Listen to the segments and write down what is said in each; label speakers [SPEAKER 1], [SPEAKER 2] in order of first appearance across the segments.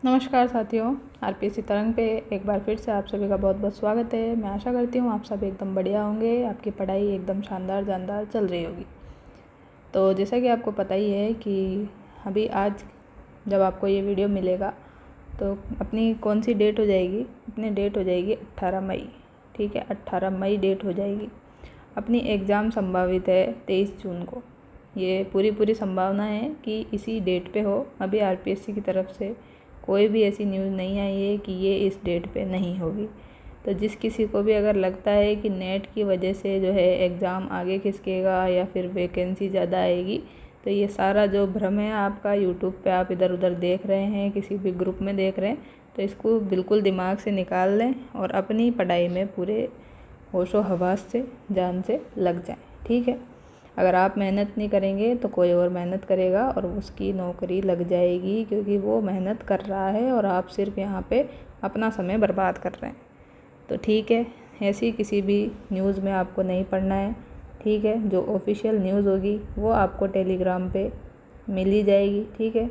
[SPEAKER 1] नमस्कार साथियों, आरपीएससी तरंग पे एक बार फिर से आप सभी का बहुत बहुत स्वागत है। मैं आशा करती हूँ आप सब एकदम बढ़िया होंगे, आपकी पढ़ाई एकदम शानदार जानदार चल रही होगी। तो जैसा कि आपको पता ही है कि अभी आज जब आपको ये वीडियो मिलेगा तो अपनी कौन सी डेट हो जाएगी, अपनी डेट हो जाएगी 18 मई। ठीक है, 18 मई डेट हो जाएगी। अपनी एग्ज़ाम संभावित है 23 जून को। ये पूरी संभावना है कि इसी डेट पे हो। अभी आरपीएससी की तरफ से कोई भी ऐसी न्यूज़ नहीं आई है कि ये इस डेट पे नहीं होगी। तो जिस किसी को भी अगर लगता है कि नेट की वजह से जो है एग्ज़ाम आगे खिसकेगा या फिर वैकेंसी ज़्यादा आएगी, तो ये सारा जो भ्रम है आपका यूट्यूब पे आप इधर उधर देख रहे हैं, किसी भी ग्रुप में देख रहे हैं, तो इसको बिल्कुल दिमाग से निकाल लें और अपनी पढ़ाई में पूरे होशो हवास से जान से लग जाएं। ठीक है, अगर आप मेहनत नहीं करेंगे तो कोई और मेहनत करेगा और उसकी नौकरी लग जाएगी, क्योंकि वो मेहनत कर रहा है और आप सिर्फ यहाँ पे अपना समय बर्बाद कर रहे हैं। तो ठीक है, ऐसी किसी भी न्यूज़ में आपको नहीं पढ़ना है। ठीक है, जो ऑफिशियल न्यूज़ होगी वो आपको टेलीग्राम पे मिल ही जाएगी। ठीक है,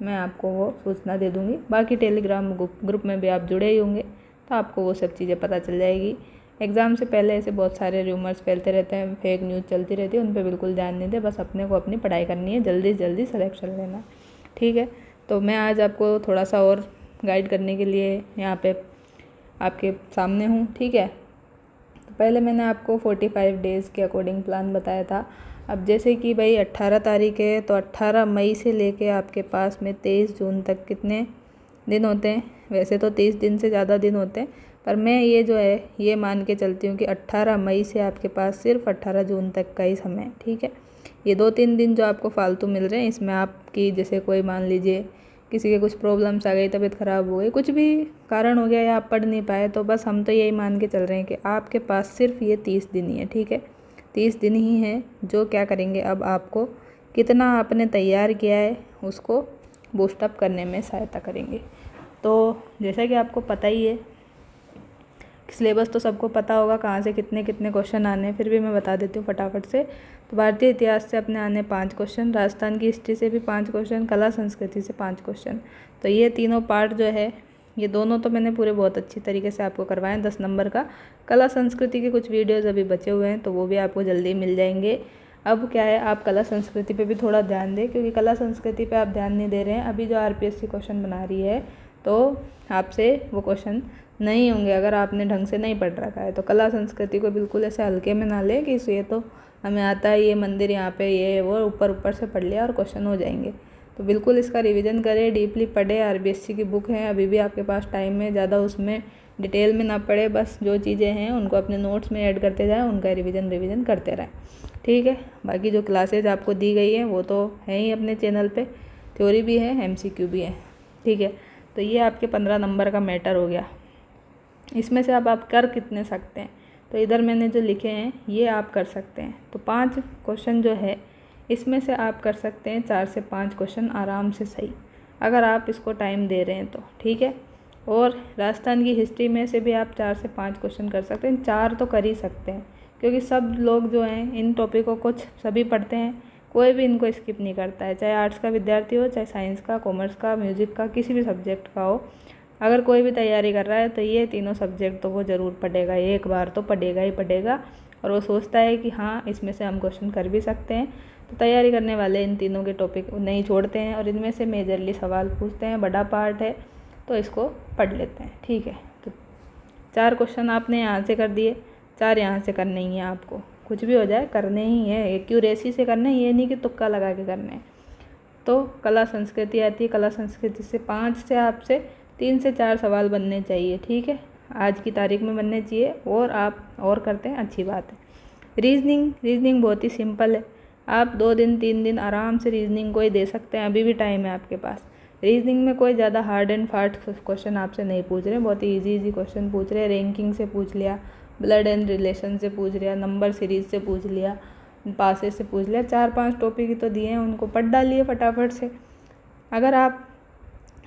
[SPEAKER 1] मैं आपको वो सूचना दे दूँगी। बाकी टेलीग्राम ग्रुप में भी आप जुड़े ही होंगे तो आपको वो सब चीज़ें पता चल जाएगी। एग्ज़ाम से पहले ऐसे बहुत सारे रूमर्स फैलते रहते हैं, फेक न्यूज़ चलती रहती है, उन पर बिल्कुल ध्यान नहीं दे। बस अपने को अपनी पढ़ाई करनी है, जल्दी से जल्दी सिलेक्शन लेना। ठीक है, तो मैं आज आपको थोड़ा सा और गाइड करने के लिए यहाँ पे आपके सामने हूँ। ठीक है, तो पहले मैंने आपको 45 डेज़ के अकॉर्डिंग प्लान बताया था। अब जैसे कि भाई 18 तारीख है, तो 18 मई से लेके आपके पास में 23 जून तक कितने दिन होते हैं? वैसे तो 30 दिन से ज़्यादा दिन होते हैं, पर मैं ये जो है ये मान के चलती हूँ कि 18 मई से आपके पास सिर्फ 18 जून तक का ही समय है। ठीक है, ये 2-3 दिन जो आपको फालतू मिल रहे हैं, इसमें आपकी जैसे कोई मान लीजिए किसी के कुछ प्रॉब्लम्स आ गई, तबीयत ख़राब हो गई, कुछ भी कारण हो गया या आप पढ़ नहीं पाए, तो बस हम तो यही मान के चल रहे हैं कि आपके पास सिर्फ ये 30 दिन ही है। ठीक है, 30 दिन ही है जो क्या करेंगे, अब आपको कितना आपने तैयार किया है उसको बूस्टअप करने में सहायता करेंगे। तो जैसा कि आपको पता ही है, सिलेबस तो सबको पता होगा कहाँ से कितने कितने क्वेश्चन आने हैं, फिर भी मैं बता देती हूँ फटाफट से। तो भारतीय इतिहास से अपने आने 5 क्वेश्चन, राजस्थान की हिस्ट्री से भी 5 क्वेश्चन, कला संस्कृति से 5 क्वेश्चन। तो ये तीनों पार्ट जो है, ये दोनों तो मैंने पूरे बहुत अच्छी तरीके से आपको करवाएं 10 नंबर का। कला संस्कृति के कुछ वीडियोज़ अभी बचे हुए हैं, तो वो भी आपको जल्दी मिल जाएंगे। अब क्या है, आप कला संस्कृति पे भी थोड़ा ध्यान दें, क्योंकि कला संस्कृति पे आप ध्यान नहीं दे रहे हैं। अभी जो आरपीएससी क्वेश्चन बना रही है, तो आपसे वो क्वेश्चन नहीं होंगे अगर आपने ढंग से नहीं पढ़ रखा है। तो कला संस्कृति को बिल्कुल ऐसे हल्के में ना ले कि ये तो हमें आता है, ये मंदिर यहाँ पे, ये वो ऊपर ऊपर से पढ़ लिया और क्वेश्चन हो जाएंगे। तो बिल्कुल इसका रिवीजन करें, डीपली पढ़े। आरबीएससी की बुक है, अभी भी आपके पास टाइम है, ज़्यादा उसमें डिटेल में ना पढ़े, बस जो चीज़ें हैं उनको अपने नोट्स में ऐड करते जाएँ, उनका रिवीजन करते रहें। ठीक है, बाकी जो क्लासेज आपको दी गई हैं वो तो है ही अपने चैनल पे, थ्योरी भी है, एमसीक्यू भी है। ठीक है, तो ये आपके 15 नंबर का मैटर हो गया। इसमें से अब आप कर कितने सकते हैं, तो इधर मैंने जो लिखे हैं ये आप कर सकते हैं। तो 5 क्वेश्चन जो है इसमें से आप कर सकते हैं 4 से 5 क्वेश्चन आराम से सही, अगर आप इसको टाइम दे रहे हैं तो। ठीक है, और राजस्थान की हिस्ट्री में से भी आप 4 से 5 क्वेश्चन कर सकते हैं, 4 तो कर ही सकते हैं, क्योंकि सब लोग जो हैं इन टॉपिकों को सभी पढ़ते हैं, कोई भी इनको स्किप नहीं करता है, चाहे आर्ट्स का विद्यार्थी हो, चाहे साइंस का, कॉमर्स का, म्यूज़िक का, किसी भी सब्जेक्ट का हो। अगर कोई भी तैयारी कर रहा है तो ये तीनों सब्जेक्ट तो वो ज़रूर पढ़ेगा, एक बार तो पढ़ेगा ही पढ़ेगा। और वो सोचता है कि हाँ इसमें से हम क्वेश्चन कर भी सकते हैं, तो तैयारी करने वाले इन तीनों के टॉपिक नहीं छोड़ते हैं और इनमें से मेजरली सवाल पूछते हैं, बड़ा पार्ट है, तो इसको पढ़ लेते हैं। ठीक है, तो 4 क्वेश्चन आपने यहाँ से कर दिए, 4 यहाँ से करने ही हैं आपको, कुछ भी हो जाए करने ही है, एक्यूरेसी से करने, ये नहीं कि तुक्का लगा के करने हैं। तो कला संस्कृति आती है, कला संस्कृति से 5 से आपसे 3 से 4 सवाल बनने चाहिए। ठीक है, आज की तारीख में बनने चाहिए, और आप और करते हैं अच्छी बात है। रीजनिंग बहुत ही सिंपल है, आप 2 दिन 3 दिन आराम से रीजनिंग को ही दे सकते हैं, अभी भी टाइम है आपके पास। रीजनिंग में कोई ज़्यादा हार्ड एंड फास्ट क्वेश्चन आपसे नहीं पूछ रहे, बहुत ही इजी क्वेश्चन पूछ रहे हैं। रैंकिंग से पूछ लिया, ब्लड एंड रिलेशन से पूछ लिया, नंबर सीरीज से पूछ लिया, पासेज से पूछ लिया, 4-5 टॉपिक ही तो दिए हैं, उनको पढ़ डालिए फटाफट से। अगर आप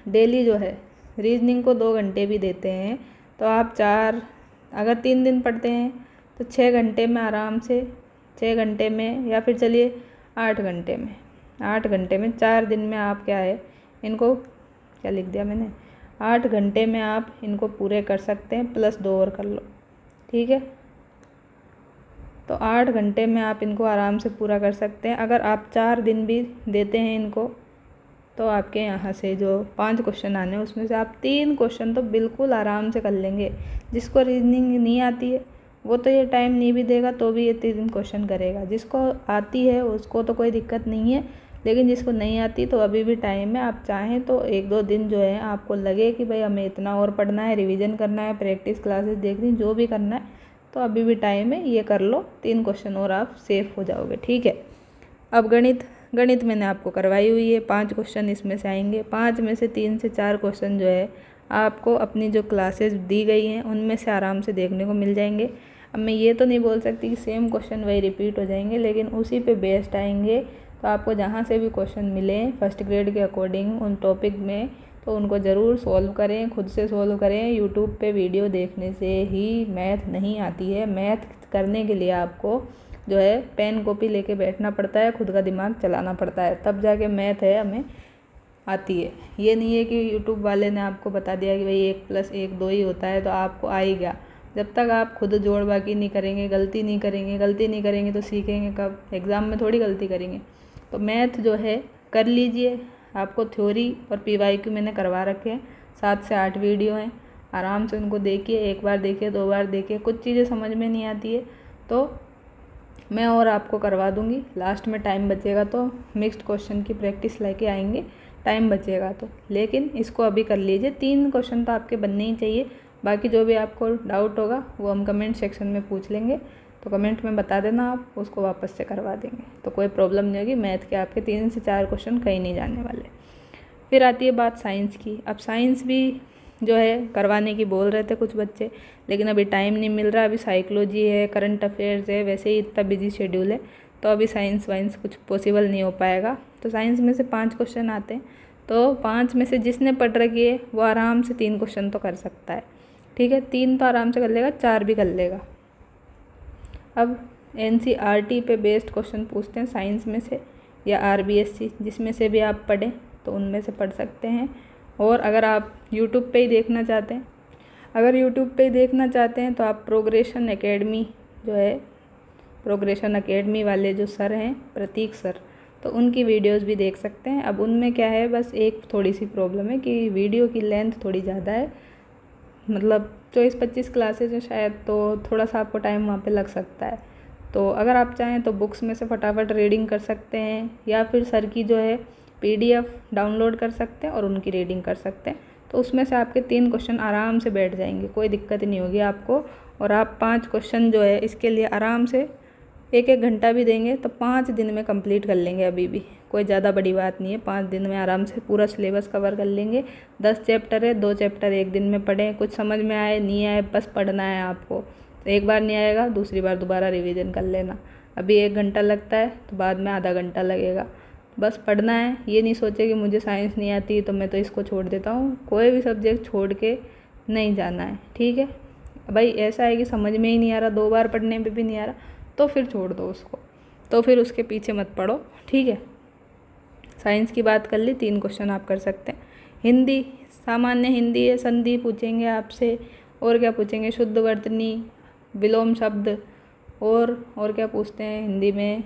[SPEAKER 1] डेली जो है रीजनिंग को 2 घंटे भी देते हैं, तो आप अगर 3 दिन पढ़ते हैं तो 6 घंटे में आराम से, 6 घंटे में, या फिर चलिए 8 घंटे में, 8 घंटे में 4 दिन में आप क्या है इनको क्या लिख दिया मैंने, 8 घंटे में आप इनको पूरे कर सकते हैं, +2 और कर लो, ठीक है। तो 8 घंटे में आप इनको आराम से पूरा कर सकते हैं। अगर आप 4 दिन भी देते हैं इनको, तो आपके यहाँ से जो 5 क्वेश्चन आने हैं उसमें से आप 3 क्वेश्चन तो बिल्कुल आराम से कर लेंगे। जिसको रीजनिंग नहीं आती है वो तो ये टाइम नहीं भी देगा तो भी ये 3 क्वेश्चन करेगा। जिसको आती है उसको तो कोई दिक्कत नहीं है, लेकिन जिसको नहीं आती तो अभी भी टाइम है। आप चाहें तो 1-2 दिन जो है आपको लगे कि भाई हमें इतना और पढ़ना है, रिवीजन करना है, प्रैक्टिस क्लासेस देखनी, जो भी करना है, तो अभी भी टाइम है, ये कर लो। 3 क्वेश्चन और आप सेफ हो जाओगे, ठीक है। अब गणित मैंने आपको करवाई हुई है, 5 क्वेश्चन इसमें से आएंगे। 5 में से 3 से 4 क्वेश्चन जो है आपको अपनी जो क्लासेस दी गई हैं उनमें से आराम से देखने को मिल जाएंगे। अब मैं ये तो नहीं बोल सकती कि सेम क्वेश्चन वही रिपीट हो जाएंगे, लेकिन उसी पे बेस्ड आएंगे। तो आपको जहाँ से भी क्वेश्चन मिले फर्स्ट ग्रेड के अकॉर्डिंग उन टॉपिक में, तो उनको ज़रूर सॉल्व करें, खुद से सॉल्व करें। यूट्यूब पे वीडियो देखने से ही मैथ नहीं आती है। मैथ करने के लिए आपको जो है पेन कॉपी लेके बैठना पड़ता है, खुद का दिमाग चलाना पड़ता है, तब जाके मैथ है हमें आती है। ये नहीं है कि यूट्यूब वाले ने आपको बता दिया कि भाई 1+1 2 ही होता है तो आपको आ ही गया। जब तक आप खुद जोड़ बाकी नहीं करेंगे, गलती नहीं करेंगे तो सीखेंगे कब? एग्ज़ाम में थोड़ी गलती करेंगे। तो मैथ जो है कर लीजिए। आपको थ्योरी और PYQ मैंने करवा रखे हैं, 7 से 8 वीडियो हैं, आराम से उनको देखिए। 1 बार देखिए, 2 बार देखिए। कुछ चीज़ें समझ में नहीं आती है तो मैं और आपको करवा दूंगी। लास्ट में टाइम बचेगा तो मिक्स्ड क्वेश्चन की प्रैक्टिस लेके आएंगे, टाइम बचेगा तो। लेकिन इसको अभी कर लीजिए, 3 क्वेश्चन तो आपके बनने ही चाहिए। बाकी जो भी आपको डाउट होगा वो हम कमेंट सेक्शन में पूछ लेंगे, तो कमेंट में बता देना, आप उसको वापस से करवा देंगे, तो कोई प्रॉब्लम नहीं होगी। मैथ के आपके 3 से 4 क्वेश्चन कहीं नहीं जाने वाले। फिर आती है बात साइंस की। अब साइंस भी जो है करवाने की बोल रहे थे कुछ बच्चे, लेकिन अभी टाइम नहीं मिल रहा। अभी साइकोलॉजी है, करंट अफेयर्स है, वैसे ही इतना बिजी शेड्यूल है, तो अभी साइंस वाइंस कुछ पॉसिबल नहीं हो पाएगा। तो साइंस में से 5 क्वेश्चन आते हैं, तो 5 में से जिसने पढ़ रखी है वो आराम से 3 क्वेश्चन तो कर सकता है, ठीक है। 3 तो आराम से कर लेगा, 4 भी कर लेगा। अब NCERT पे बेस्ड क्वेश्चन पूछते हैं साइंस में से, या RBSC, जिसमें से भी आप पढ़ें तो उनमें से पढ़ सकते हैं। और अगर आप यूट्यूब पे ही देखना चाहते हैं, तो आप प्रोग्रेशन एकेडमी जो है, प्रोग्रेशन एकेडमी वाले जो सर हैं, प्रतीक सर, तो उनकी वीडियोस भी देख सकते हैं। अब उनमें क्या है, बस एक थोड़ी सी प्रॉब्लम है कि वीडियो की लेंथ थोड़ी ज़्यादा है, मतलब 24-25 क्लासेज है शायद, तो थोड़ा सा आपको टाइम वहाँ पे लग सकता है। तो अगर आप चाहें तो बुक्स में से फटाफट रीडिंग कर सकते हैं, या फिर सर की जो है PDF डाउनलोड कर सकते हैं और उनकी रीडिंग कर सकते हैं। तो उसमें से आपके 3 क्वेश्चन आराम से बैठ जाएंगे, कोई दिक्कत नहीं होगी आपको। और आप 5 क्वेश्चन जो है इसके लिए आराम से 1-1 घंटा भी देंगे तो 5 दिन में कंप्लीट कर लेंगे। अभी भी कोई ज़्यादा बड़ी बात नहीं है, 5 दिन में आराम से पूरा सिलेबस कवर कर लेंगे। 10 चैप्टर है, 2 चैप्टर 1 दिन में पढ़ें। कुछ समझ में आए नहीं आए बस पढ़ना है आपको। तो एक बार नहीं आएगा, दूसरी बार दोबारा रिवीजन कर लेना। अभी 1 घंटा लगता है तो बाद में आधा घंटा लगेगा, बस पढ़ना है। ये नहीं सोचे कि मुझे साइंस नहीं आती तो मैं तो इसको छोड़ देता हूँ। कोई भी सब्जेक्ट छोड़ के नहीं जाना है, ठीक है। भाई ऐसा है कि समझ में ही नहीं आ रहा, 2 बार पढ़ने पे भी नहीं आ रहा, तो फिर छोड़ दो उसको, तो फिर उसके पीछे मत पढ़ो, ठीक है। साइंस की बात कर ली, 3 क्वेश्चन आप कर सकते हैं। हिंदी, सामान्य हिंदी है, संधि पूछेंगे आपसे, और क्या पूछेंगे, शुद्ध वर्तनी, विलोम शब्द, और क्या पूछते हैं हिंदी में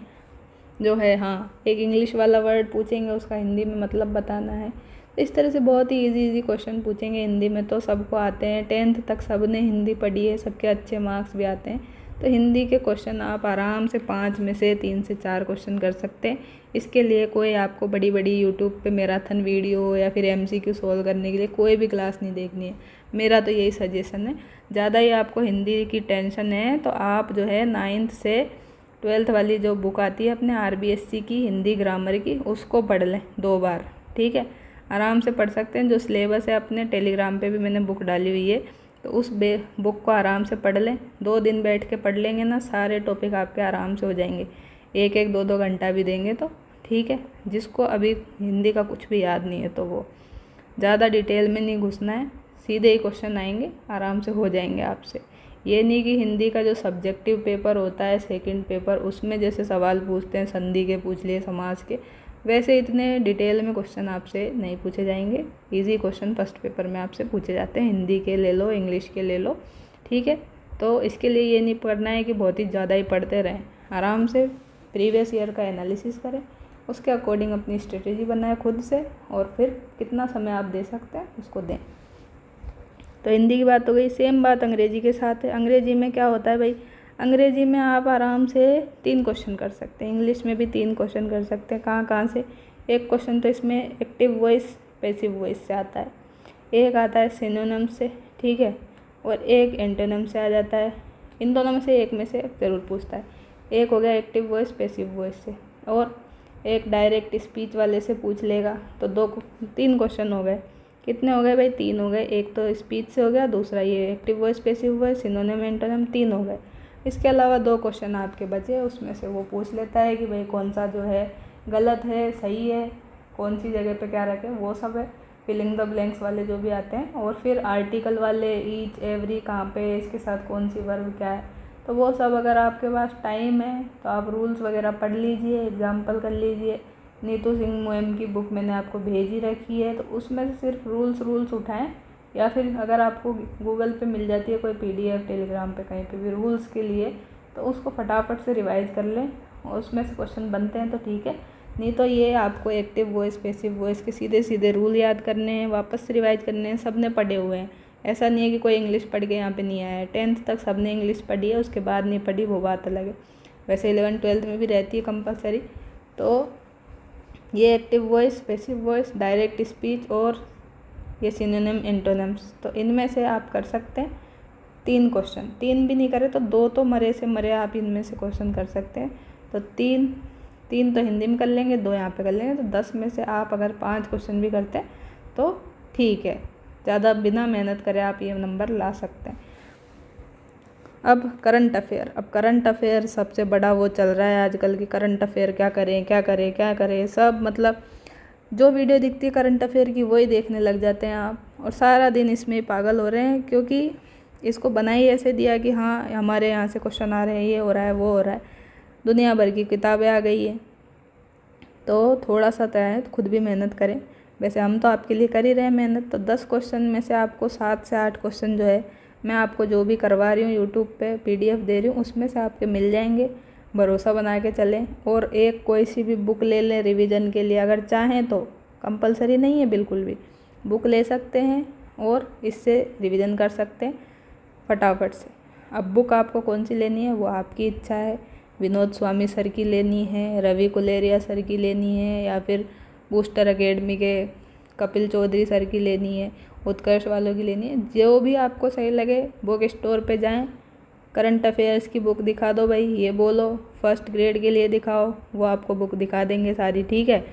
[SPEAKER 1] जो है, हाँ, एक इंग्लिश वाला वर्ड पूछेंगे, उसका हिंदी में मतलब बताना है। तो इस तरह से बहुत ही इजी क्वेश्चन पूछेंगे हिंदी में, तो सबको आते हैं। 10th तक सबने हिंदी पढ़ी है, सबके अच्छे मार्क्स भी आते हैं। तो हिंदी के क्वेश्चन आप आराम से 5 में से 3 से 4 क्वेश्चन कर सकते हैं। इसके लिए कोई आपको बड़ी बड़ी यूट्यूब पे मैराथन वीडियो या फिर MCQ सॉल्व करने के लिए कोई भी क्लास नहीं देखनी है। मेरा तो यही सजेशन है। ज़्यादा ही आपको हिंदी की टेंशन है तो आप जो है 9th से 12th वाली जो बुक आती है अपने RBSC की हिंदी ग्रामर की, उसको पढ़ लें 2 बार, ठीक है। आराम से पढ़ सकते हैं। जो सिलेबस है अपने टेलीग्राम पे भी मैंने बुक डाली हुई है, तो उस बुक को आराम से पढ़ लें। 2 दिन बैठ के पढ़ लेंगे ना, सारे टॉपिक आपके आराम से हो जाएंगे। 1-1 2-2 घंटा भी देंगे तो ठीक है। जिसको अभी हिंदी का कुछ भी याद नहीं है तो वो ज़्यादा डिटेल में नहीं घुसना है, सीधे ही क्वेश्चन आएंगे, आराम से हो जाएंगे आपसे। ये नहीं कि हिंदी का जो सब्जेक्टिव पेपर होता है 2nd पेपर, उसमें जैसे सवाल पूछते हैं संधि के पूछ लिए, समास के, वैसे इतने डिटेल में क्वेश्चन आपसे नहीं पूछे जाएंगे। इजी क्वेश्चन फर्स्ट पेपर में आपसे पूछे जाते हैं, हिंदी के ले लो, इंग्लिश के ले लो, ठीक है। तो इसके लिए ये नहीं पढ़ना है कि बहुत ही ज़्यादा ही पढ़ते रहें, आराम से प्रीवियस ईयर का एनालिसिस करें, उसके अकॉर्डिंग अपनी स्ट्रेटेजी बनाएं खुद से, और फिर कितना समय आप दे सकते हैं उसको दें। तो हिंदी की बात हो गई। सेम बात अंग्रेजी के साथ है। अंग्रेजी में क्या होता है भाई, अंग्रेजी में आप आराम से 3 क्वेश्चन कर सकते हैं, इंग्लिश में भी 3 क्वेश्चन कर सकते हैं। कहाँ कहाँ से? एक क्वेश्चन तो इसमें एक्टिव वॉइस पैसिव वॉइस से आता है, एक आता है सिनोनिम से, ठीक है, और एक एंटोनिम से आ जाता है। इन दोनों में से एक में से ज़रूर पूछता है। एक हो गया एक्टिव वॉइस पैसिव वॉइस से, और एक डायरेक्ट स्पीच वाले से पूछ लेगा। तो 3 क्वेश्चन हो गए। कितने हो गए भाई? 3 हो गए। एक तो स्पीच से हो गया, दूसरा ये active voice passive voice, synonym antonym, 3 हो गए। इसके अलावा 2 क्वेश्चन आपके बचे, उसमें से वो पूछ लेता है कि भाई कौन सा जो है गलत है, सही है, कौन सी जगह पे क्या रखें, वो सब है। फिलिंग द ब्लैंक्स वाले जो भी आते हैं, और फिर आर्टिकल वाले ईच एवरी कहाँ पे, इसके साथ कौन सी वर्ब क्या है, तो वो सब अगर आपके पास टाइम है तो आप रूल्स वगैरह पढ़ लीजिए, एग्जाम्पल कर लीजिए। नीतू सिंह मोएम की बुक मैंने आपको भेजी रखी है, तो उसमें से सिर्फ रूल्स उठाएं, या फिर अगर आपको गूगल पे मिल जाती है कोई PDF, टेलीग्राम पे कहीं पे भी रूल्स के लिए, तो उसको फटाफट से रिवाइज कर लें, और उसमें से क्वेश्चन बनते हैं तो ठीक है, नहीं तो ये आपको एक्टिव वॉइस पैसिव वॉइस के सीधे सीधे रूल याद करने हैं, वापस से रिवाइज करने हैं। सब ने पढ़े हुए हैं, ऐसा नहीं है कि कोई इंग्लिश पढ़ के यहाँ पे नहीं आया है। 10th तक सब ने इंग्लिश पढ़ी है, उसके बाद नहीं पढ़ी वो बात अलग है। वैसे 11th 12th में भी रहती है कंपलसरी। तो ये active voice passive voice, direct speech और ये सिनोनिम एंटोनिम्स, तो इनमें से आप कर सकते हैं 3 क्वेश्चन। 3 भी नहीं करे तो 2 तो मरे से मरे आप इनमें से क्वेश्चन कर सकते हैं। तो 3 तो हिंदी में कर लेंगे, 2 यहाँ पे कर लेंगे, तो 10 में से आप अगर 5 क्वेश्चन भी करते हैं तो ठीक है, ज़्यादा बिना मेहनत करे आप ये नंबर ला सकते हैं। अब करंट अफेयर। अब करंट अफेयर सबसे बड़ा वो चल रहा है आजकल की, करंट अफेयर क्या करें क्या करें क्या करें, सब मतलब जो वीडियो दिखती है करंट अफेयर की वही देखने लग जाते हैं आप, और सारा दिन इसमें पागल हो रहे हैं, क्योंकि इसको बनाई ऐसे दिया कि हाँ हमारे यहाँ से क्वेश्चन आ रहे हैं, ये हो रहा है वो हो रहा है, दुनिया भर की किताबें आ गई है। तो थोड़ा सा तय तो खुद भी मेहनत करें। वैसे हम तो आपके लिए कर ही रहे हैं मेहनत। तो 10 क्वेश्चन में से आपको 7 से 8 क्वेश्चन जो है मैं आपको जो भी करवा रही हूँ यूट्यूब पे PDF दे रही हूँ, उसमें से आपके मिल जाएंगे। भरोसा बना के चलें, और एक कोई सी भी बुक ले लें रिवीजन के लिए, अगर चाहें तो, कंपलसरी नहीं है बिल्कुल भी, बुक ले सकते हैं और इससे रिवीजन कर सकते हैं फटाफट से। अब बुक आपको कौन सी लेनी है वो आपकी इच्छा है, विनोद स्वामी सर की लेनी है, रवि कुलेरिया सर की लेनी है, या फिर बूस्टर एकेडमी के कपिल चौधरी सर की लेनी है, उत्कर्ष वालों की लेनी है, जो भी आपको सही लगे बुक स्टोर पे जाएं, करंट अफेयर्स की बुक दिखा दो भाई, ये बोलो फर्स्ट ग्रेड के लिए दिखाओ, वो आपको बुक दिखा देंगे सारी, ठीक है।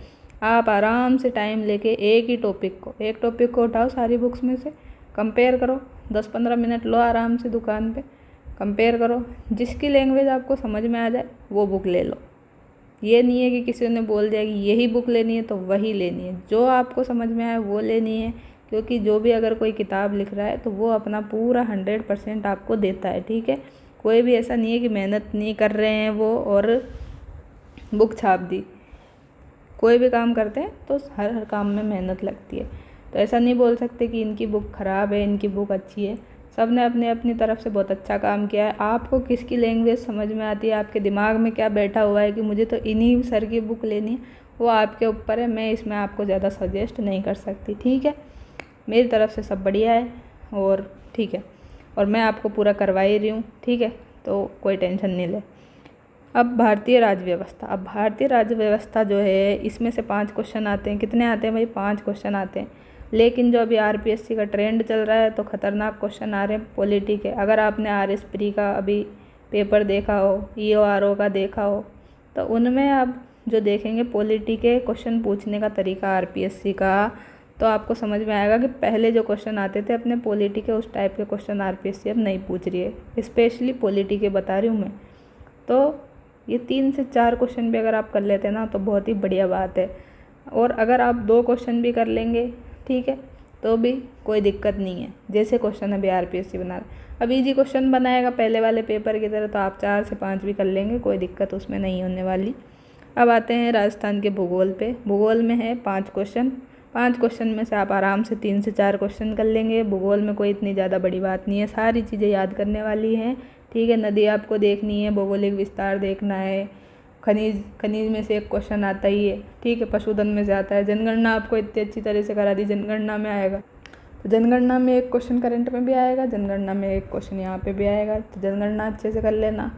[SPEAKER 1] आप आराम से टाइम लेके एक टॉपिक को उठाओ सारी बुक्स में से, कंपेयर करो, 10-15 मिनट लो आराम से दुकान पे, कंपेयर करो, जिसकी लैंग्वेज आपको समझ में आ जाए वो बुक ले लो। ये नहीं है कि किसी ने बोल दिया कि यही बुक लेनी है तो वही लेनी है, जो आपको समझ में आए वो लेनी है, क्योंकि जो भी अगर कोई किताब लिख रहा है तो वो अपना पूरा 100% आपको देता है, ठीक है। कोई भी ऐसा नहीं है कि मेहनत नहीं कर रहे हैं वो और बुक छाप दी। कोई भी काम करते हैं तो हर काम में मेहनत लगती है, तो ऐसा नहीं बोल सकते कि इनकी बुक ख़राब है इनकी बुक अच्छी है। सब ने अपने अपनी तरफ से बहुत अच्छा काम किया है। आपको किसकी लैंग्वेज समझ में आती है, आपके दिमाग में क्या बैठा हुआ है कि मुझे तो इन्हीं सर की बुक लेनी है, वो आपके ऊपर है। मैं इसमें आपको ज़्यादा सजेस्ट नहीं कर सकती, ठीक है। मेरी तरफ से सब बढ़िया है और ठीक है, और मैं आपको पूरा करवा ही रही हूँ, ठीक है, तो कोई टेंशन नहीं ले। अब भारतीय राज्य व्यवस्था। अब भारतीय राज्य व्यवस्था जो है इसमें से 5 क्वेश्चन आते हैं। कितने आते हैं भाई? 5 क्वेश्चन आते हैं। लेकिन जो अभी RPSC का ट्रेंड चल रहा है तो ख़तरनाक क्वेश्चन आ रहे हैं पॉलिटी के। अगर आपने RS प्री का अभी पेपर देखा हो, EORO का देखा हो, तो उनमें आप जो देखेंगे पॉलिटी के क्वेश्चन पूछने का तरीका RPSC का, तो आपको समझ में आएगा कि पहले जो क्वेश्चन आते थे अपने पॉलिटी के, उस टाइप के क्वेश्चन RPSC अब नहीं पूछ रही है। स्पेशली पॉलिटी के बता रही हूँ मैं। तो ये 3 से 4 क्वेश्चन भी अगर आप कर लेते हैं ना तो बहुत ही बढ़िया बात है। और अगर आप 2 क्वेश्चन भी कर लेंगे, ठीक है, तो भी कोई दिक्कत नहीं है। जैसे क्वेश्चन अभी RPSC बना रहा है, अब इजी क्वेश्चन बनाएगा पहले वाले पेपर की तरह, तो आप 4 से 5 भी कर लेंगे, कोई दिक्कत उसमें नहीं होने वाली। अब आते हैं राजस्थान के भूगोल पे। भूगोल में है 5 क्वेश्चन। 5 क्वेश्चन में से आप आराम से 3 से 4 क्वेश्चन कर लेंगे। भूगोल में कोई इतनी ज़्यादा बड़ी बात नहीं है, सारी चीज़ें याद करने वाली हैं, ठीक है। नदी आपको देखनी है, भौगोलिक विस्तार देखना है, खनिज में से एक क्वेश्चन आता ही है, ठीक है। पशुधन में से आता है। जनगणना आपको इतनी अच्छी तरह से करा दी, जनगणना में आएगा। तो जनगणना में एक क्वेश्चन करंट में भी आएगा, जनगणना में एक क्वेश्चन यहाँ पे भी आएगा। तो जनगणना अच्छे से कर लेना,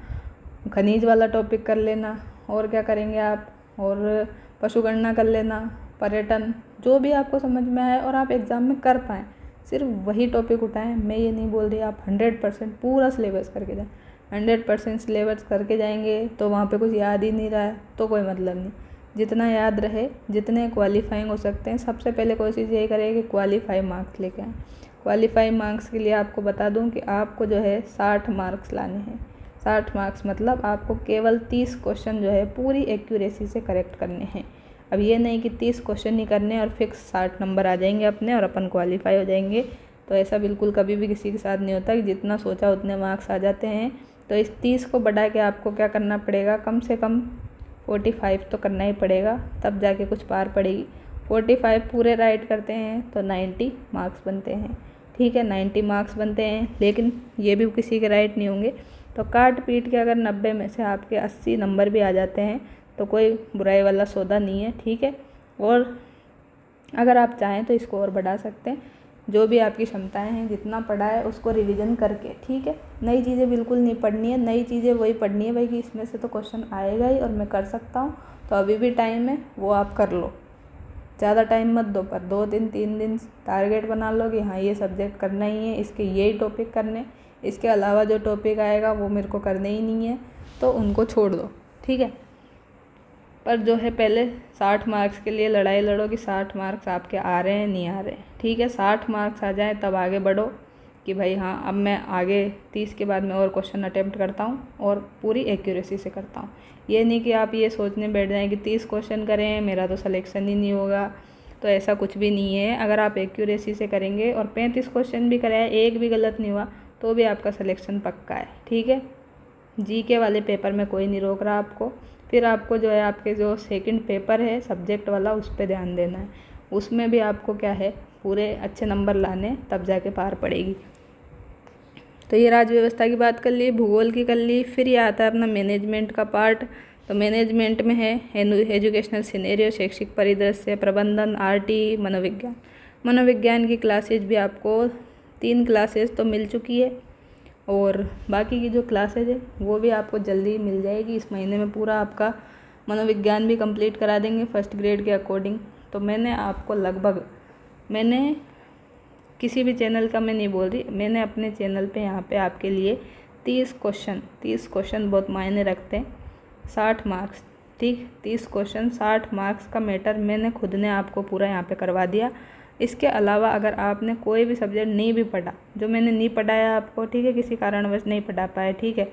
[SPEAKER 1] खनिज वाला टॉपिक कर लेना, और क्या करेंगे आप, और पशुगणना कर लेना, पर्यटन, जो भी आपको समझ में आए और आप एग्ज़ाम में कर पाएँ, सिर्फ वही टॉपिक उठाएं। मैं ये नहीं बोल रही आप 100% पूरा सिलेबस करके जाएं। 100% सिलेबस करके जाएंगे तो वहाँ पे कुछ याद ही नहीं रहा है तो कोई मतलब नहीं। जितना याद रहे, जितने क्वालिफाइंग हो सकते हैं, सबसे पहले कोशिश यही करें कि क्वालिफाई मार्क्स लेके आएँ। क्वालिफाई मार्क्स के लिए आपको बता दूं कि आपको जो है 60 मार्क्स लाने हैं। 60 मार्क्स मतलब आपको केवल 30 क्वेश्चन जो है पूरी एक्यूरेसी से करेक्ट करने हैं। अब ये नहीं कि 30 क्वेश्चन ही करने और फिक्स 60 नंबर आ जाएंगे अपने और अपन क्वालिफाई हो जाएंगे। तो ऐसा बिल्कुल कभी भी किसी के साथ नहीं होता कि जितना सोचा उतने मार्क्स आ जाते हैं। तो इस 30 को बढ़ा के आपको क्या करना पड़ेगा, कम से कम 45 तो करना ही पड़ेगा, तब जाके कुछ पार पड़ेगी। 45 पूरे राइट करते हैं तो 90 मार्क्स बनते हैं, ठीक है। 90 मार्क्स बनते हैं, लेकिन ये भी किसी के राइट नहीं होंगे। तो काट पीट के अगर 90 में से आपके 80 नंबर भी आ जाते हैं तो कोई बुराई वाला सौदा नहीं है, ठीक है। और अगर आप चाहें तो इसको और बढ़ा सकते हैं, जो भी आपकी क्षमताएं हैं, जितना पढ़ा है उसको रिवीजन करके, ठीक है। नई चीज़ें बिल्कुल नहीं पढ़नी है, नई चीज़ें वही पढ़नी है भाई कि इसमें से तो क्वेश्चन आएगा ही और मैं कर सकता हूँ, तो अभी भी टाइम है, वो आप कर लो। ज़्यादा टाइम मत दो, पर 2 दिन 3 दिन टारगेट बना लो कि हाँ ये सब्जेक्ट करना ही है, इसके यही टॉपिक करने, इसके अलावा जो टॉपिक आएगा वो मेरे को करने ही नहीं है, तो उनको छोड़ दो, ठीक है। पर जो है पहले 60 मार्क्स के लिए लड़ाई लड़ो कि 60 मार्क्स आपके आ रहे हैं नहीं आ रहे, ठीक है। 60 मार्क्स आ जाएं तब आगे बढ़ो कि भाई हाँ अब मैं आगे 30 के बाद मैं और क्वेश्चन अटेम्प्ट करता हूँ और पूरी एक्यूरेसी से करता हूँ। ये नहीं कि आप ये सोचने बैठ जाएं कि 30 क्वेश्चन करें मेरा तो सिलेक्शन ही नहीं होगा, तो ऐसा कुछ भी नहीं है। अगर आप एक्यूरेसी से करेंगे और 35 क्वेश्चन भी कराए, एक भी गलत नहीं हुआ, तो भी आपका सिलेक्शन पक्का है, ठीक है। जीके वाले पेपर में कोई नहीं रोक रहा आपको। फिर आपको जो है आपके जो सेकंड पेपर है सब्जेक्ट वाला, उस पर ध्यान देना है। उसमें भी आपको क्या है पूरे अच्छे नंबर लाने, तब जाके पार पड़ेगी। तो ये राज्य व्यवस्था की बात कर ली, भूगोल की कर ली। फिर ये आता है अपना मैनेजमेंट का पार्ट। तो मैनेजमेंट में है एजुकेशनल सिनेरियो, शैक्षिक परिदृश्य, प्रबंधन, आरटी, मनोविज्ञान। मनोविज्ञान की क्लासेज भी आपको 3 क्लासेज तो मिल चुकी है, और बाकी की जो क्लासेज है वो भी आपको जल्दी मिल जाएगी। इस महीने में पूरा आपका मनोविज्ञान भी कंप्लीट करा देंगे फर्स्ट ग्रेड के अकॉर्डिंग। तो मैंने आपको लगभग, मैंने किसी भी चैनल का मैं नहीं बोल रही, मैंने अपने चैनल पे यहाँ पे आपके लिए 30 क्वेश्चन बहुत मायने रखते हैं, 60 मार्क्स, ठीक। 30 क्वेश्चन 60 मार्क्स का मैटर मैंने खुद ने आपको पूरा यहाँ पे करवा दिया। इसके अलावा अगर आपने कोई भी सब्जेक्ट नहीं भी पढ़ा, जो मैंने नहीं पढ़ाया आपको, ठीक है, किसी कारणवश नहीं पढ़ा पाए, ठीक है,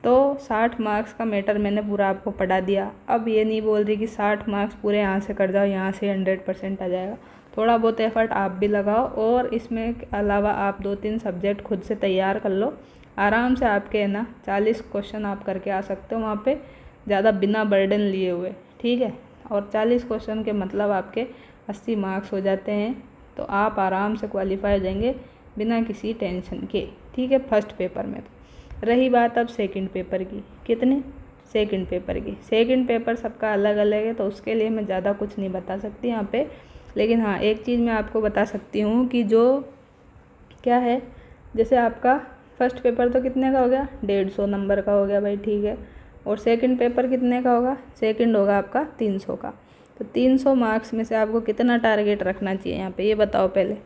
[SPEAKER 1] तो 60 मार्क्स का मैटर मैंने पूरा आपको पढ़ा दिया। अब ये नहीं बोल रही कि 60 मार्क्स पूरे यहाँ से कर जाओ, यहाँ से 100% आ जाएगा। थोड़ा बहुत एफर्ट आप भी लगाओ, और इसमें अलावा आप 2-3 सब्जेक्ट खुद से तैयार कर लो। आराम से आपके है ना 40 क्वेश्चन आप करके आ सकते हो वहाँ पे, ज़्यादा बिना बर्डन लिए हुए, ठीक है। और 40 क्वेश्चन के मतलब आपके 80 मार्क्स हो जाते हैं, तो आप आराम से क्वालिफाई हो जाएंगे बिना किसी टेंशन के, ठीक है, फर्स्ट पेपर में। तो रही बात अब सेकंड पेपर की, कितने सेकंड पेपर की, सेकंड पेपर सबका अलग अलग है, तो उसके लिए मैं ज़्यादा कुछ नहीं बता सकती यहाँ पे। लेकिन हाँ एक चीज़ मैं आपको बता सकती हूँ कि जो क्या है, जैसे आपका फर्स्ट पेपर तो कितने का हो गया, 150 नंबर का हो गया भाई, ठीक है। और सेकंड पेपर कितने का होगा, सेकंड होगा आपका 300 का। तो 300 मार्क्स में से आपको कितना टारगेट रखना चाहिए यहाँ पे, ये बताओ पहले।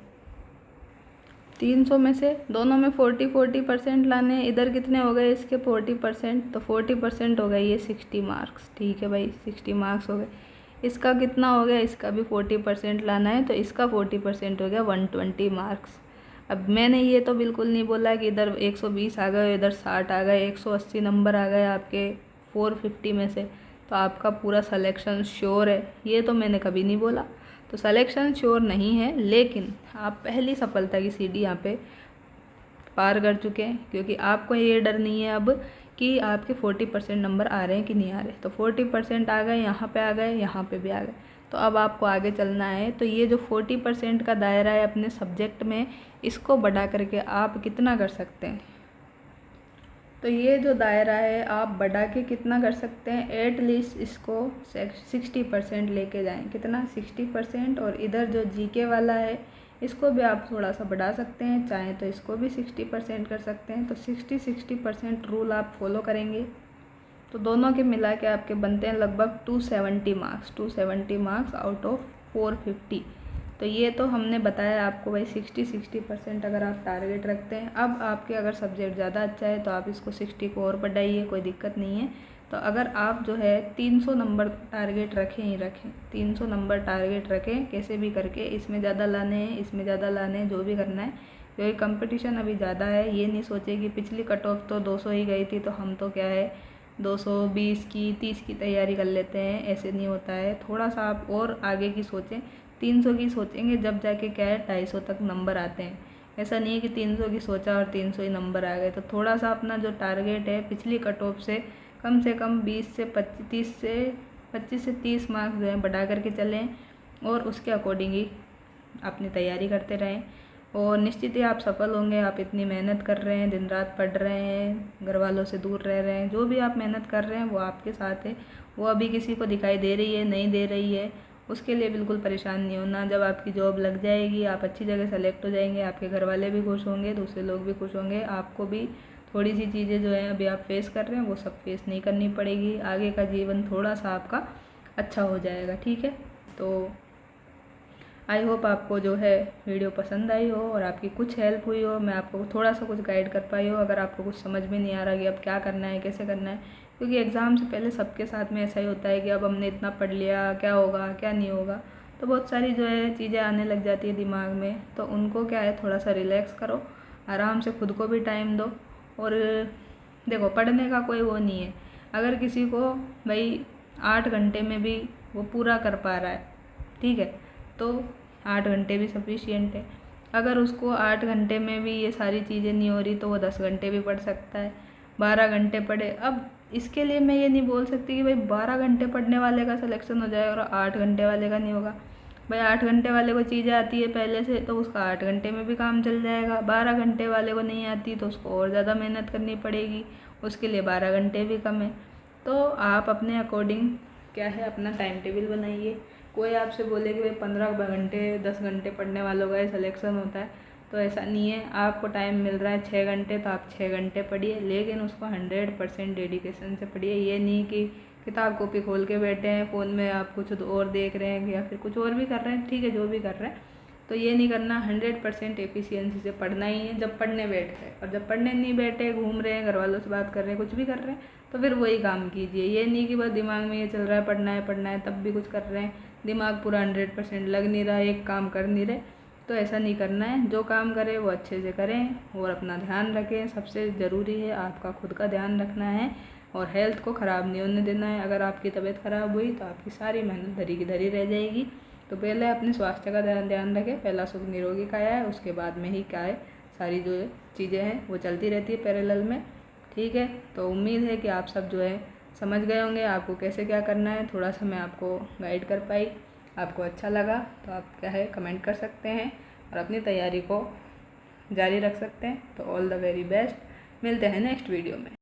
[SPEAKER 1] 300 में से दोनों में 40% लाने, इधर कितने हो गए इसके 40%, तो 40% हो गए ये 60 मार्क्स, ठीक है भाई, 60 मार्क्स हो गए। इसका कितना हो गया, इसका भी 40% लाना है, तो इसका 40% हो गया 120 मार्क्स। अब मैंने ये तो बिल्कुल नहीं बोला कि इधर 120 आ गए, इधर 60 आ गए, 180 नंबर आ गए आपके 450 में से, तो आपका पूरा सिलेक्शन श्योर है, ये तो मैंने कभी नहीं बोला। तो सिलेक्शन श्योर नहीं है, लेकिन आप पहली सफलता की सीढ़ी यहाँ पे पार कर चुके हैं, क्योंकि आपको ये डर नहीं है अब कि आपके 40% नंबर आ रहे हैं कि नहीं आ रहे। तो 40% आ गए, यहाँ पे आ गए, यहाँ पे भी आ गए। तो अब आपको आगे चलना है। तो ये जो 40% का दायरा है अपने सब्जेक्ट में, इसको बढ़ा करके आप कितना कर सकते हैं। तो ये जो दायरा है आप बढ़ा के कितना कर सकते हैं, एटलीस्ट इसको 60% लेके जाएं। कितना, 60%। और इधर जो जीके वाला है इसको भी आप थोड़ा सा बढ़ा सकते हैं, चाहें तो इसको भी 60% कर सकते हैं। तो 60% रूल आप फॉलो करेंगे तो दोनों के मिला के आपके बनते हैं लगभग 270 मार्क्स आउट ऑफ 450। तो ये तो हमने बताया आपको भाई 60% अगर आप टारगेट रखते हैं। अब आपके अगर सब्जेक्ट ज़्यादा अच्छा है तो आप इसको 60 को और बढ़ाइए, कोई दिक्कत नहीं है। तो अगर आप जो है 300 नंबर टारगेट रखें ही रखें, 300 नंबर टारगेट रखें कैसे भी करके, इसमें ज़्यादा लाने हैं, इसमें ज़्यादा लाने हैं, जो भी करना है, क्योंकि कंपटीशन अभी ज़्यादा है। ये नहीं सोचे कि पिछली कट ऑफ तो 200 ही गई थी तो हम तो क्या है 220 की 30 की तैयारी कर लेते हैं, ऐसे नहीं होता है। थोड़ा सा आप और आगे की सोचें, 300 की सोचेंगे जब जाके क्या है 250 तक नंबर आते हैं। ऐसा नहीं है कि 300 की सोचा और 300 ही नंबर आ गए। तो थोड़ा सा अपना जो टारगेट है पिछली कट ऑफ से कम 25 से 30 मार्क्स जो है बढ़ा करके चलें और उसके अकॉर्डिंग ही अपनी तैयारी करते रहें। और निश्चित ही आप सफल होंगे। आप इतनी मेहनत कर रहे हैं, दिन रात पढ़ रहे हैं, घर वालों से दूर रह रहे हैं, जो भी आप मेहनत कर रहे हैं वो आपके साथ है। वो अभी किसी को दिखाई दे रही है, नहीं दे रही है, उसके लिए बिल्कुल परेशान नहीं होना। जब आपकी जॉब लग जाएगी, आप अच्छी जगह सेलेक्ट हो जाएंगे, आपके घर वाले भी खुश होंगे, दूसरे लोग भी खुश होंगे। आपको भी थोड़ी सी चीज़ें जो हैं अभी आप फेस कर रहे हैं वो सब फेस नहीं करनी पड़ेगी। आगे का जीवन थोड़ा सा आपका अच्छा हो जाएगा, ठीक है। तो आई होप आपको जो है वीडियो पसंद आई हो और आपकी कुछ हेल्प हुई हो, मैं आपको थोड़ा सा कुछ गाइड कर पाई हो। अगर आपको कुछ समझ में नहीं आ रहा कि अब क्या करना है, कैसे करना है, क्योंकि एग्ज़ाम से पहले सबके साथ में ऐसा ही होता है कि अब हमने इतना पढ़ लिया, क्या होगा क्या नहीं होगा, तो बहुत सारी जो है चीज़ें आने लग जाती है दिमाग में। तो उनको क्या है थोड़ा सा रिलैक्स करो, आराम से खुद को भी टाइम दो। और देखो पढ़ने का कोई वो नहीं है, अगर किसी को भाई 8 घंटे में भी वो पूरा कर पा रहा है, ठीक है, तो 8 घंटे भी सफिशिएंट है। अगर उसको 8 घंटे में भी ये सारी चीज़ें नहीं हो रही तो वो 10 घंटे भी पढ़ सकता है, 12 घंटे पढ़े। अब इसके लिए मैं ये नहीं बोल सकती कि भाई 12 घंटे पढ़ने वाले का सिलेक्शन हो जाए और 8 घंटे वाले का नहीं होगा। भाई 8 घंटे वाले को चीज़ें आती है पहले से तो उसका 8 घंटे में भी काम चल जाएगा। 12 घंटे वाले को नहीं आती तो उसको और ज़्यादा मेहनत करनी पड़ेगी, उसके लिए 12 घंटे भी कम है। तो आप अपने अकॉर्डिंग क्या है अपना टाइम टेबल बनाइए। कोई आपसे बोले कि भाई 15 घंटे 10 घंटे पढ़ने वालों का सिलेक्शन होता है, तो ऐसा नहीं है। आपको टाइम मिल रहा है 6 घंटे तो आप 6 घंटे पढ़िए, लेकिन उसको 100% डेडिकेशन से पढ़िए। ये नहीं कि किताब कॉपी खोल के बैठे हैं, फ़ोन में आप कुछ और देख रहे हैं या फिर कुछ और भी कर रहे हैं, ठीक है जो भी कर रहे हैं, तो ये नहीं करना। 100% एफिशिएंसी से पढ़ना ही है जब पढ़ने बैठे। और जब पढ़ने नहीं बैठे, घूम रहे हैं, घर वालों से बात कर रहे हैं, कुछ भी कर रहे हैं, तो फिर वही काम कीजिए। ये नहीं कि बस दिमाग में ये चल रहा है पढ़ना है तब भी कुछ कर रहे हैं, दिमाग पूरा 100% लग नहीं रहा, एक काम कर नहीं रहे, तो ऐसा नहीं करना है। जो काम करें वो अच्छे से करें और अपना ध्यान रखें। सबसे ज़रूरी है आपका खुद का ध्यान रखना है और हेल्थ को ख़राब नहीं होने देना है। अगर आपकी तबीयत ख़राब हुई तो आपकी सारी मेहनत धरी की धरी रह जाएगी। तो पहले अपने स्वास्थ्य का ध्यान रखें। पहला सुख निरोगी काया है, उसके बाद में ही क्या है सारी जो चीज़ें हैं वो चलती रहती है पैरेलल में, ठीक है। तो उम्मीद है कि आप सब जो है समझ गए होंगे आपको कैसे क्या करना है। थोड़ा सा मैं आपको गाइड कर पाई, आपको अच्छा लगा तो आप क्या है कमेंट कर सकते हैं और अपनी तैयारी को जारी रख सकते हैं। तो ऑल द वेरी बेस्ट, मिलते हैं नेक्स्ट वीडियो में।